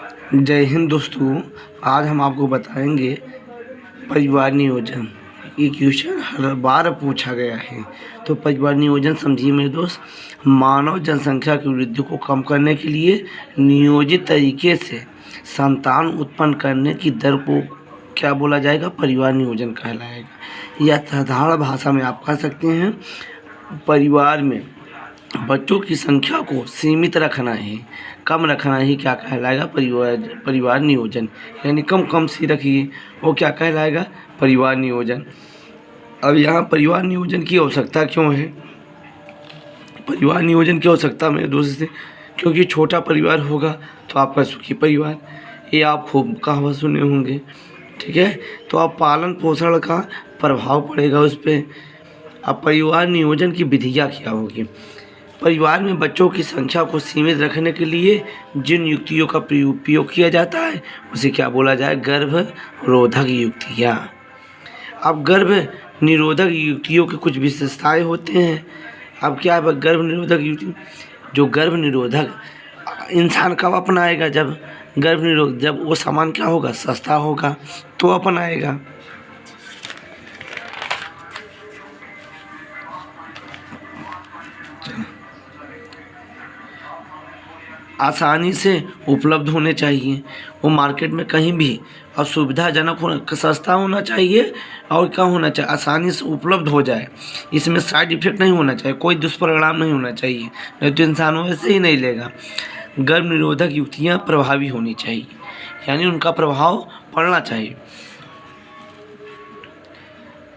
जय हिंद दोस्तों। आज हम आपको बताएंगे परिवार नियोजन। ये क्वेश्चन हर बार पूछा गया है। तो परिवार नियोजन समझिए मेरे दोस्त, मानव जनसंख्या की वृद्धि को कम करने के लिए नियोजित तरीके से संतान उत्पन्न करने की दर को क्या बोला जाएगा? परिवार नियोजन कहलाएगा। या साधारण भाषा में आप कह सकते हैं, परिवार में बच्चों की संख्या को सीमित रखना है, कम रखना ही क्या कहलाएगा? परिवार नियोजन। यानी कम सी रखिए, वो क्या कहलाएगा? परिवार नियोजन। अब यहाँ परिवार नियोजन की आवश्यकता क्यों है? परिवार नियोजन की आवश्यकता मेरे दोस्त से, क्योंकि छोटा परिवार होगा तो आपका सुखी परिवार, ये आप खूब कहावत सुने होंगे। ठीक है, तो आप पालन पोषण का प्रभाव पड़ेगा उस पर। अब परिवार नियोजन की विधियाँ क्या होगी? परिवार में बच्चों की संख्या को सीमित रखने के लिए जिन युक्तियों का उपयोग किया जाता है उसे क्या बोला जाए? गर्भरोधक युक्तियाँ। अब गर्भ निरोधक युक्तियों की कुछ विशेषताएं होते हैं। अब क्या है गर्भ निरोधक युक्ति? जो गर्भ निरोधक इंसान कब अपनाएगा? जब वो सामान क्या होगा? सस्ता होगा तो अपनाएगा। आसानी से उपलब्ध होने चाहिए, वो मार्केट में कहीं भी, और सुविधाजनक होना, सस्ता होना चाहिए, और क्या होना चाहिए? आसानी से उपलब्ध हो जाए। इसमें साइड इफेक्ट नहीं होना चाहिए, कोई दुष्परिणाम नहीं होना चाहिए, नहीं तो इंसान वैसे ही नहीं लेगा। गर्भ निरोधक युक्तियाँ प्रभावी होनी चाहिए, यानी उनका प्रभाव पड़ना चाहिए।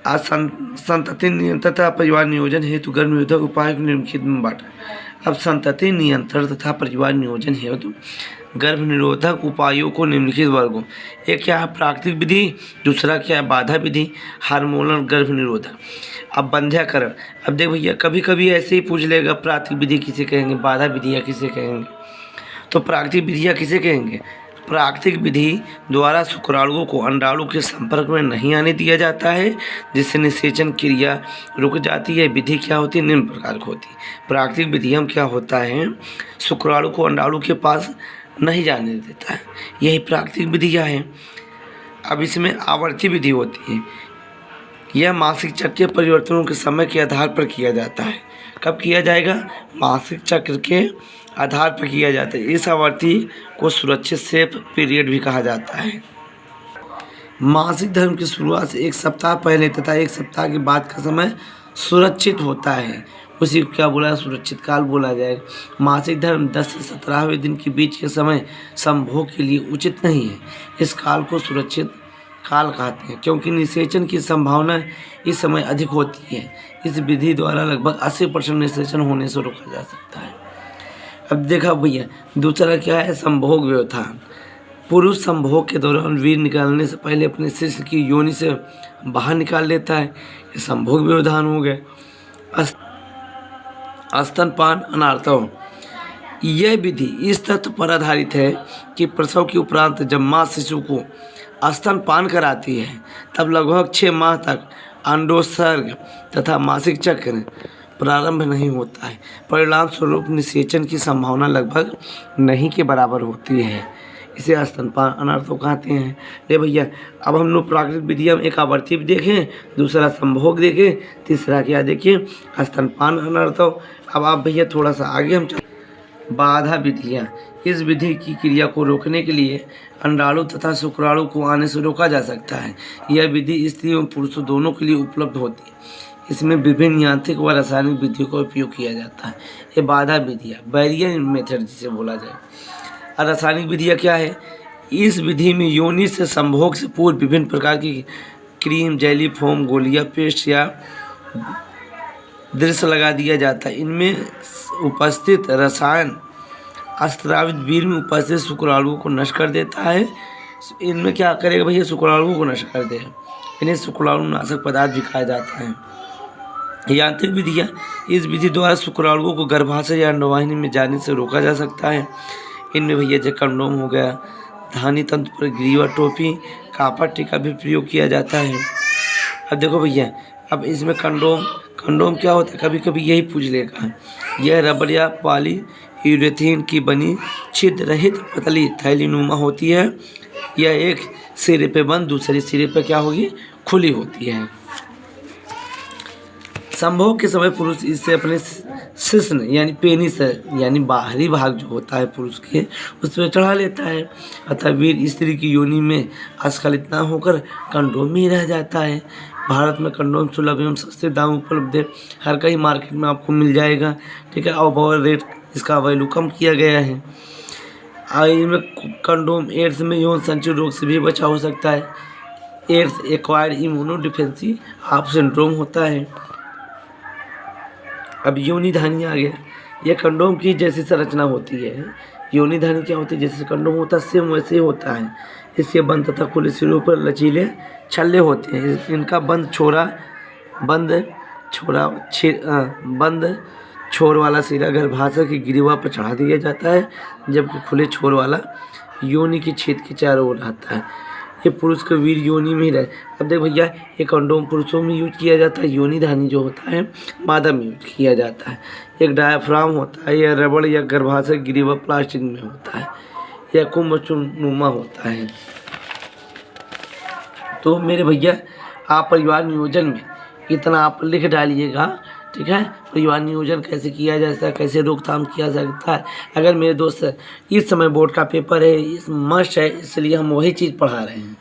आज संतति नियंत्रण तथा परिवार नियोजन हेतु गर्भ निरोधक उपाय को निम्नलिखित में बांटा। अब संतति नियंत्रण तथा परिवार नियोजन हेतु गर्भ निरोधक उपायों को निम्नलिखित वर्गों। एक क्या है? प्राकृतिक विधि। दूसरा क्या है? बाधा विधि। हार्मोनल गर्भ निरोधक। अब बंध्याकरण। अब देख भैया, कभी कभी ऐसे ही पूछ लेगा, प्राकृतिक विधि किसे कहेंगे, बाधा विधियाँ किसे कहेंगे? तो प्राकृतिक विधियाँ किसे कहेंगे? प्राकृतिक विधि द्वारा शुक्राणुओं को अंडाणु के संपर्क में नहीं आने दिया जाता है, जिससे निषेचन क्रिया रुक जाती है। विधि क्या होती है? निम्न प्रकार की होती है। प्राकृतिक विधि में क्या होता है? शुक्राणु को अंडाणु के पास नहीं जाने देता है, यही प्राकृतिक विधियाँ हैं। अब इसमें आवर्ती विधि होती है। यह मासिक चक्र के परिवर्तनों के समय के आधार पर किया जाता है। कब किया जाएगा? मासिक चक्र के आधार पर किया जाता है। इस आवर्ती को सुरक्षित सेफ पीरियड भी कहा जाता है। मासिक धर्म की शुरुआत से एक सप्ताह पहले तथा एक सप्ताह के बाद का समय सुरक्षित होता है, उसी को क्या बोला? सुरक्षित काल बोला जाएगा। मासिक धर्म 10 से 17वें दिन के बीच के समय संभोग के लिए उचित नहीं है। इस काल को सुरक्षित काल कहते हैं, क्योंकि निषेचन की संभावना इस समय अधिक होती है। इस विधि द्वारा लगभग 80% निषेचन होने से रोका जा सकता है। अब देखा भैया, दूसरा क्या है? संभोग व्यवधान। पुरुष संभोग के दौरान वीर निकालने से पहले अपने शिश्न की योनि से बाहर निकाल लेता है, ये संभोग व्यवधान हो गए। स्तनपान अनार्तव। यह विधि इस तथ्य पर आधारित है कि प्रसव के उपरांत जब माँ शिशु को स्तनपान कराती है, तब लगभग 6 माह तक अंडोत्सर्ग तथा मासिक चक्र प्रारंभ नहीं होता है। परिणाम स्वरूप निषेचन की संभावना लगभग नहीं के बराबर होती है। इसे स्तनपान अनार्तव कहते हैं। ये भैया, अब हम लोग प्राकृतिक विधियाँ में एक आवर्ती भी देखें, दूसरा संभोग देखें, तीसरा क्या देखें? स्तनपान अनार्तव। अब आप भैया थोड़ा सा आगे हम बाधा विधियाँ। इस विधि की क्रिया को रोकने के लिए अंडाणु तथा शुक्राणु को आने से रोका जा सकता है। यह विधि स्त्री एवं पुरुषों दोनों के लिए उपलब्ध होती है। इसमें विभिन्न यांत्रिक व रासायनिक विधियों का उपयोग किया जाता है। ये बाधा विधियाँ, बैरियर मेथड जिसे बोला जाए। और रासायनिक विधियाँ क्या है? इस विधि में योनि से संभोग से पूर्व विभिन्न प्रकार की क्रीम, जेली, फोम, गोलियाँ, पेस्ट या दृश्य लगा दिया जाता है। इनमें उपस्थित रसायन अस्त्रावित वीर में उपस्थित शुक्राणुओं को नष्ट कर देता है। इनमें क्या करेगा भैया? शुक्राणुओं को नष्ट कर देगा। इन्हें शुक्राणु नाशक पदार्थ भी कहा जाता है। यांत्रिक विधियाँ। इस विधि द्वारा शुक्राणुओं को गर्भाशय या अंडवाहिनी में जाने से रोका जा सकता है। इनमें भैया जैसे कंडोम हो गया, धानी तंतु पर ग्रीवा, टोपी, कापड़ टीका भी प्रयोग किया जाता है। अब देखो भैया, अब इसमें कंडोम क्या होता है? कभी कभी यही पूछ लेगा। यह रबर या यूरेथीन की बनी छिद्र रहित पतली थैलीनुमा होती है। यह एक सिरे पे बंद, दूसरे सिरे पे क्या होगी, खुली होती है। संभोग के समय पुरुष इससे अपने शिश्न यानी पेनिस यानी बाहरी भाग जो होता है पुरुष के, उस पर चढ़ा लेता है। अतः वीर स्त्री की योनि में अस्खलित न होकर कंडोम ही रह जाता है। भारत में कंडोम सुलभ एवं सस्ते दाम उपलब्ध है। हर कहीं मार्केट में आपको मिल जाएगा, ठीक है। और बहुत रेट इसका वैल्यू कम किया गया है। में कंडोम एड्स में यौन संचय रोग से भी बचा हो सकता है। एड्स एक्वायर्ड इम्यूनो डिफेंसी आप सिंड्रोम होता है। अब योनि धानी आ गया। यह कंडोम की जैसी संरचना होती है। योनि धानी क्या होती है, जैसे कंडोम होता है सेम वैसे ही होता है। इसके बंद तथा खुले सिरों पर लचीले छल्ले होते हैं। इनका बंद छोर वाला सिरा गर्भाशय की ग्रीवा पर चढ़ा दिया जाता है, जबकि खुले छोर वाला योनि के छेद के चारों ओर रहता है। ये पुरुष का वीर योनि में ही रहे। अब देख भैया, ये कंडोम पुरुषों में यूज किया जाता है, योनि धानी जो होता है मादा में यूज किया जाता है। एक डायाफ्राम होता है, यह रबड़ या गर्भाशय ग्रीवा प्लास्टिक में होता है, यह कुंभनुमा होता है। तो मेरे भैया, आप परिवार नियोजन में इतना आप लिख डालिएगा, ठीक है। परिवार नियोजन कैसे किया जा सकता है, कैसे रोकथाम किया जा सकता है। अगर मेरे दोस्त इस समय बोर्ड का पेपर है, इस मस्ट है, इसलिए हम वही चीज़ पढ़ा रहे हैं।